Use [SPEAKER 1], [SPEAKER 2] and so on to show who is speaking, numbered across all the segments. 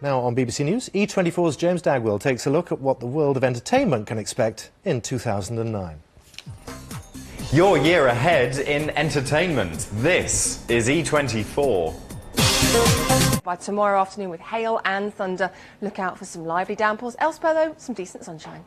[SPEAKER 1] Now on BBC News, E24's James Dagwell takes a look at what the world of entertainment can expect in 2009.
[SPEAKER 2] Your year ahead in entertainment. This is E24.
[SPEAKER 3] By tomorrow afternoon with hail and thunder, look out for some lively downpours. Elsewhere though, some decent sunshine.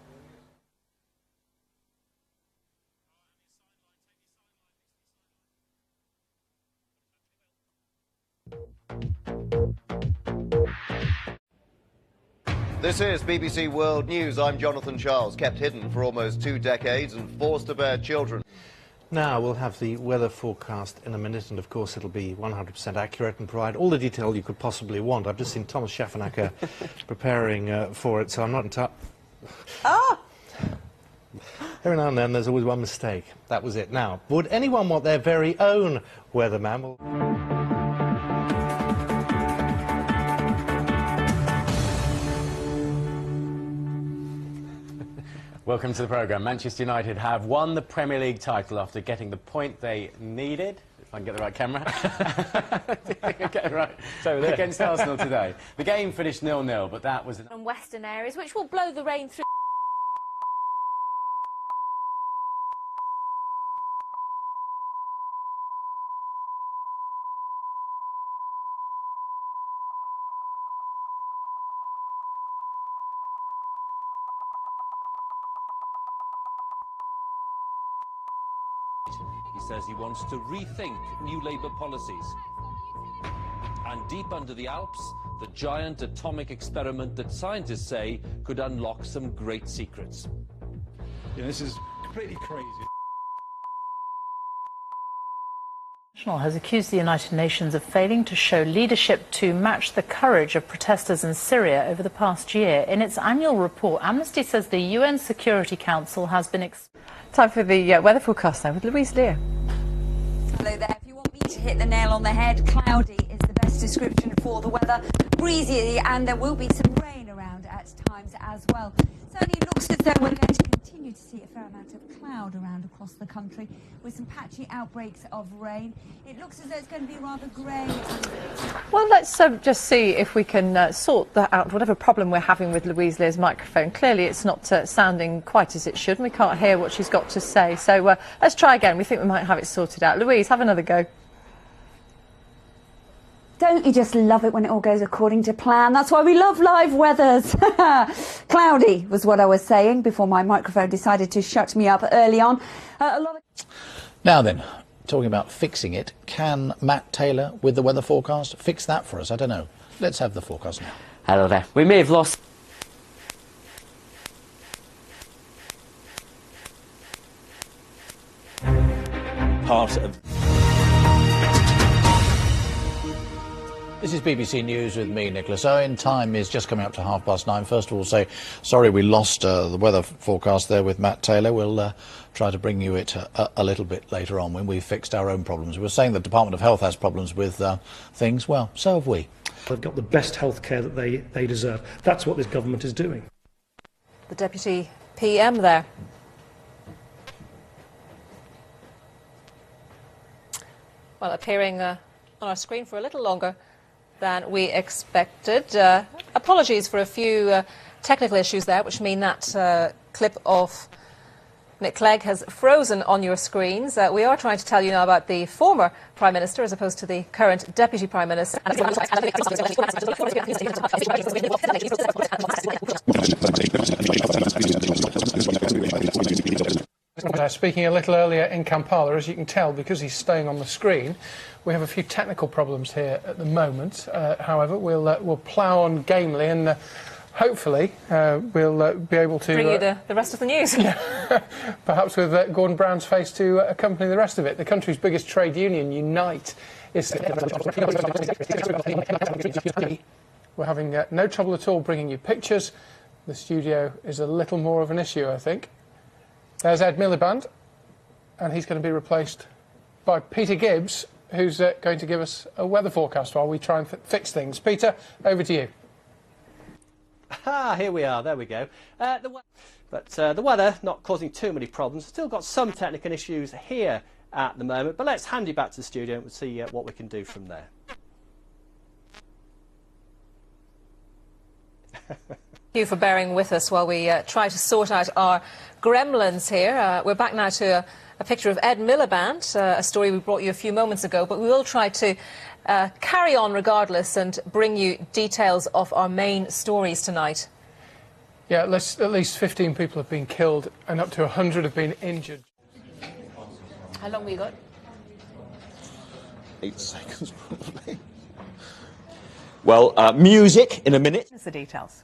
[SPEAKER 4] This is BBC World News. I'm Jonathan Charles, kept hidden for almost 2 decades and forced to bear children.
[SPEAKER 1] Now we'll have the weather forecast in a minute, and of course it'll be 100% accurate and provide all the detail you could possibly want. I've just seen Thomas Schaffenacker preparing for it, so I'm not in touch.
[SPEAKER 3] Ah!
[SPEAKER 1] Every now and then there's always one mistake. That was it. Now, would anyone want their very own weatherman? Well,
[SPEAKER 5] welcome to the programme. Manchester United have won the Premier League title after getting the point they needed. If I can get the right camera. Get it right. So against Arsenal today. The game finished 0-0, but that was...
[SPEAKER 6] ...from western areas, which will blow the rain through...
[SPEAKER 7] He says he wants to rethink new Labour policies. And deep under the Alps, the giant atomic experiment that scientists say could unlock some great secrets.
[SPEAKER 8] Yeah, this is completely crazy.
[SPEAKER 9] Has accused the United Nations of failing to show leadership to match the courage of protesters in Syria over the past year. In its annual report, Amnesty says the UN Security Council has been...
[SPEAKER 3] Time for the weather forecast now with Louise Lear.
[SPEAKER 10] Hello there. If you want me to hit the nail on the head, cloudy is the best description for the weather. Breezy, and there will be some rain around at times as well. Certainly looks as though we're going to continue to see a fair amount of cloud around across the country with some patchy outbreaks of rain. It looks as though it's going to be rather grey.
[SPEAKER 3] Well, let's just see if we can sort that out, whatever problem we're having with Louise Lear's microphone. Clearly it's not sounding quite as it should, and we can't hear what she's got to say. So let's try again. We think we might have it sorted out. Louise, have another go.
[SPEAKER 10] Don't you just love it when it all goes according to plan? That's why we love live weathers. Cloudy was what I was saying before my microphone decided to shut me up early on.
[SPEAKER 11] Now then, talking about fixing it, can Matt Taylor with the weather forecast fix that for us? I don't know. Let's have the forecast now.
[SPEAKER 12] Hello there. We may have lost...
[SPEAKER 11] part of... This is BBC News with me, Nicholas Owen. Time is just coming up to 9:30. First of all, say sorry we lost the weather forecast there with Matt Taylor. We'll try to bring you it a little bit later on when we've fixed our own problems. We were saying the Department of Health has problems with things. Well, so have we.
[SPEAKER 8] They've got the best health care that they deserve. That's what this government is doing.
[SPEAKER 3] The Deputy PM there. Well, appearing on our screen for a little longer than we expected. Apologies for a few technical issues there, which mean that clip of Nick Clegg has frozen on your screens. We are trying to tell you now about the former Prime Minister as opposed to the current Deputy Prime Minister.
[SPEAKER 13] Speaking a little earlier in Kampala, as you can tell, because he's staying on the screen, we have a few technical problems here at the moment. However, we'll plough on gamely and hopefully we'll be able to...
[SPEAKER 3] bring you the rest of the news.
[SPEAKER 13] Yeah, perhaps with Gordon Brown's face to accompany the rest of it. The country's biggest trade union, Unite, is... We're having no trouble at all bringing you pictures. The studio is a little more of an issue, I think. There's Ed Miliband, and he's going to be replaced by Peter Gibbs, who's going to give us a weather forecast while we try and fix things. Peter, over to you.
[SPEAKER 14] Ah, here we are. There we go. But the weather not causing too many problems. Still got some technical issues here at the moment, but let's hand you back to the studio and we'll see what we can do from there.
[SPEAKER 3] you for bearing with us while we try to sort out our gremlins here. We're back now to a picture of Ed Miliband, a story we brought you a few moments ago, but we will try to carry on regardless and bring you details of our main stories tonight.
[SPEAKER 13] Yeah, at least 15 people have been killed and up to 100 have been injured.
[SPEAKER 3] How long have you got?
[SPEAKER 12] 8 seconds, probably. Well, music in a minute.
[SPEAKER 9] Here's the details.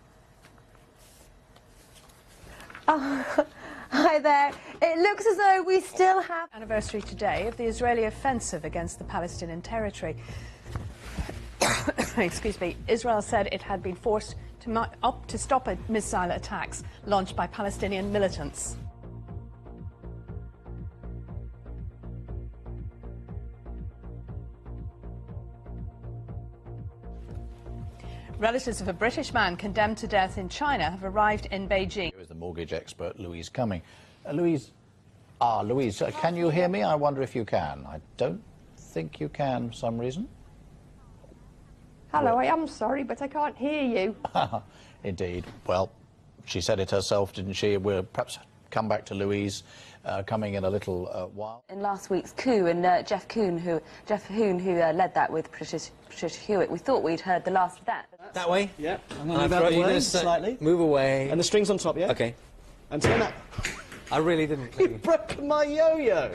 [SPEAKER 10] Oh, hi there. It looks as though we still have...
[SPEAKER 9] Anniversary today of the Israeli offensive against the Palestinian territory. Excuse me. Israel said it had been forced to stop missile attacks launched by Palestinian militants. Relatives of a British man condemned to death in China have arrived in Beijing.
[SPEAKER 11] Here is the mortgage expert, Louise Cumming. Louise, can you hear me? I wonder if you can. I don't think you can for some reason.
[SPEAKER 15] Hello, I am sorry, but I can't hear you.
[SPEAKER 11] Indeed. Well, she said it herself, didn't she? We'll perhaps come back to Louise coming in a little while.
[SPEAKER 16] In last week's coup, and Jeff Hoon, who led that with Patricia Hewitt, we thought we'd heard the last of that.
[SPEAKER 14] That way?
[SPEAKER 12] Yeah.
[SPEAKER 14] I'm going to move out slightly. Move away.
[SPEAKER 12] And the string's on top, yeah?
[SPEAKER 14] Okay.
[SPEAKER 12] And turn that.
[SPEAKER 17] I really didn't.
[SPEAKER 12] You broke my yo-yo.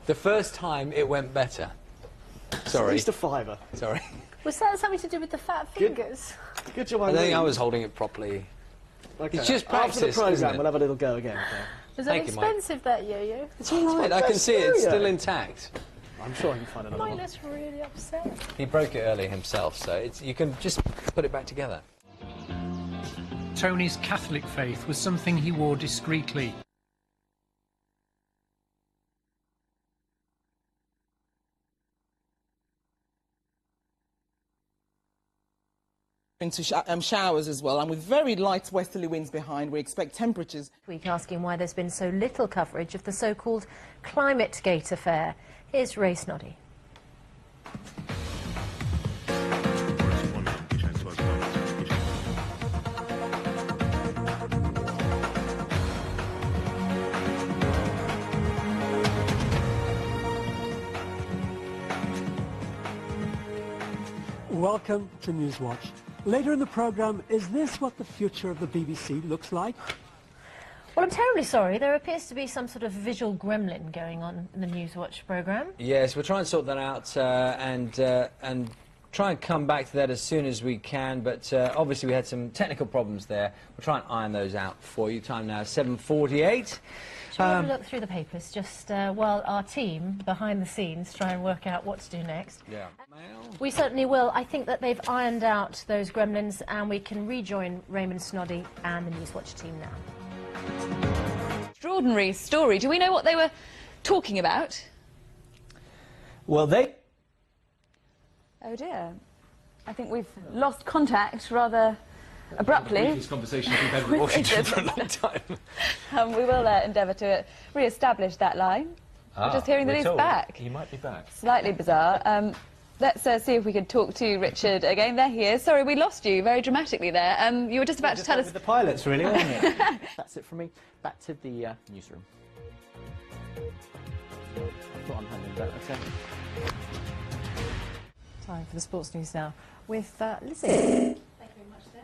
[SPEAKER 17] The first time it went better. Sorry.
[SPEAKER 12] At least a fiver.
[SPEAKER 17] Sorry.
[SPEAKER 6] Was that something to do with the fat fingers?
[SPEAKER 12] Good job,
[SPEAKER 17] I think I was holding it properly.
[SPEAKER 12] Okay.
[SPEAKER 17] It's just practice,
[SPEAKER 12] After the programme,
[SPEAKER 17] isn't it?
[SPEAKER 12] we'll have a little go again. Okay.
[SPEAKER 6] Was that expensive, that yo-yo?
[SPEAKER 12] It's all right.
[SPEAKER 17] I can see it. It's still intact.
[SPEAKER 12] I'm sure I can find another one.
[SPEAKER 6] Mine is really upset.
[SPEAKER 17] He broke it earlier himself, so you can just put it back together.
[SPEAKER 18] Tony's Catholic faith was something he wore discreetly.
[SPEAKER 19] Into showers as well, and with very light westerly winds behind, we expect temperatures.
[SPEAKER 20] Week asking why there's been so little coverage of the so-called ClimateGate affair. Here's Ray Snoddy.
[SPEAKER 21] Welcome to Newswatch. Later in the programme, is this what the future of the BBC looks like?
[SPEAKER 20] Well, I'm terribly sorry. There appears to be some sort of visual gremlin going on in the Newswatch programme.
[SPEAKER 5] Yes, we'll try and sort that out and try and come back to that as soon as we can, but obviously we had some technical problems there. We'll try and iron those out for you. Time now is 7:48.
[SPEAKER 20] Shall we have a look through the papers, just while our team, behind the scenes, try and work out what to do next?
[SPEAKER 5] Yeah.
[SPEAKER 20] We certainly will. I think that they've ironed out those gremlins, and we can rejoin Raymond Snoddy and the Newswatch team now.
[SPEAKER 22] Extraordinary story. Do we know what they were talking about?
[SPEAKER 14] Well,
[SPEAKER 22] Oh dear. I think we've lost contact rather abruptly.
[SPEAKER 17] This conversation we've had with Washington for a long time.
[SPEAKER 22] We will endeavour to re-establish that line. We're just hearing that he's back.
[SPEAKER 17] He might be back.
[SPEAKER 22] Slightly bizarre. Let's see if we can talk to Richard again. There he is. Sorry, we lost you very dramatically there. You were just about to tell us...
[SPEAKER 14] With the pilots, really, wasn't it? That's it from me. Back to the newsroom. I thought I'm handing back. Okay.
[SPEAKER 9] Time for the sports news now with Lizzie.
[SPEAKER 6] Thank you very much, there.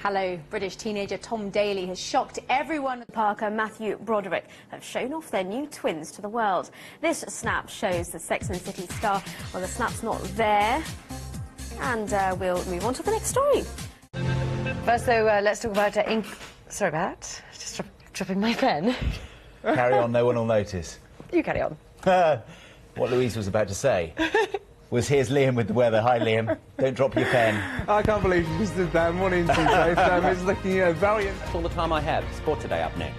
[SPEAKER 6] Hello. British teenager Tom Daley has shocked everyone. Parker and Matthew Broderick have shown off their new twins to the world. This snap shows the Sex and the City star. Well, the snap's not there. And we'll move on to the next story.
[SPEAKER 16] First, though, let's talk about Sorry about that. Just dropping my pen.
[SPEAKER 2] Carry on, no one will notice.
[SPEAKER 16] You carry on.
[SPEAKER 2] What Louise was about to say was, here's Liam with the weather. Hi, Liam. Don't drop your pen.
[SPEAKER 23] I can't believe you just did that. Morning to you both. It's looking valiant.
[SPEAKER 14] That's all the time I have. Sport Today up next.